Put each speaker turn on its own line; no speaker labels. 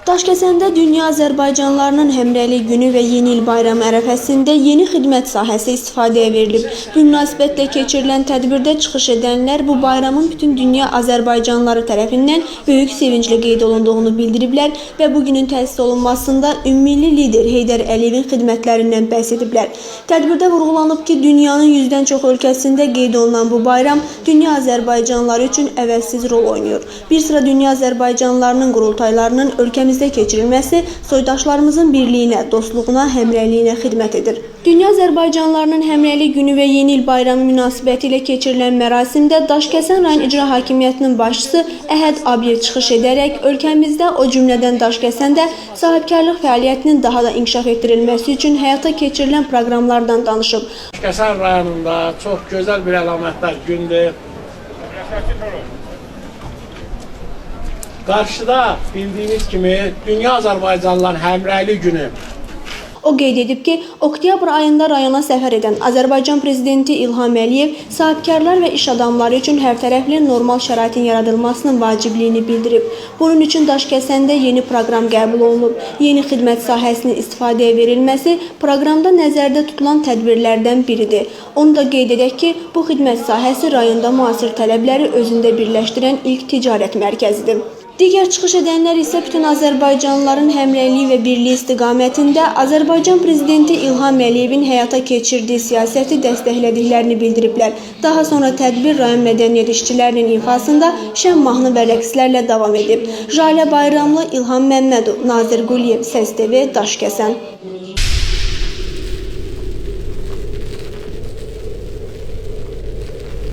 Daşkəsəndə Dünya Azərbaycanlılarının Həmrəylik Günü və Yeni il bayramı ərəfəsində yeni xidmət sahəsi istifadəyə verilib. Bu münasibətlə keçirilən tədbirdə çıxış edənlər bu bayramın bütün dünya Azərbaycanlıları tərəfindən böyük sevinclə qeyd olunduğunu bildiriblər və bu günün təsis olunmasında ümummilli lider Heydər Əliyevin xidmətlərindən bəhs ediblər. Tədbirdə vurğulanıb ki, dünyanın 100-dən çox ölkəsində qeyd olunan bu bayram dünya Azərbaycanlıları üçün əvəzsiz rol oynayır. Bir sıra dünya Azərbaycanlılarının qurultaylarının ölkəmizdə keçirilməsi soydaşlarımızın birliyinə, dostluğuna, həmrəyliyinə xidmət edir. Dünya Azərbaycanlılarının Həmrəylik Günü və Yeni il bayramı münasibəti ilə keçirilən mərasimdə Daşkəsən rayon İcra Hakimiyyətinin başçısı Əhəd Abiyev çıxış edərək ölkəmizdə, o cümlədən Daşkəsəndə sahibkarlıq fəaliyyətinin daha da inkişaf etdirilməsi üçün həyata keçirilən proqramlardan danışıb.
Daşkəsən rayonunda çox gözəl bir əlamətdar gündür. Qarşıda bildiyiniz kimi Dünya Azərbaycanlıların Həmrəylik Günü.
O qeyd edib ki, oktyabr ayında rayona səfər edən Azərbaycan Prezidenti İlham Əliyev sahibkarlar və iş adamları üçün hərtərəfli normal şəraitin yaradılmasının vacibliyini bildirib. Bunun üçün Daşkəsəndə yeni proqram qəbul olunub. Yeni xidmət sahəsinin istifadəyə verilməsi proqramda nəzərdə tutulan tədbirlərdən biridir. Onu da qeyd edək ki, bu xidmət sahəsi rayonda müasir tələbləri özündə birləşdirən ilk ticarət mərkəzidir. Digər çıxış edənlər isə bütün Azərbaycanlıların həmrəyliyi və birliyi istiqamətində Azərbaycan Prezidenti İlham Əliyevin həyata keçirdiyi siyasəti dəstəklədiklərini bildiriblər. Daha sonra tədbir rayon mədəniyyət işçilərinin ifasında şən mahnı və rəqslərlə davam edib. Jalə Bayramlı, İlham Məmmədov, Nazir Quliyev, Səs TV, Daşkəsən.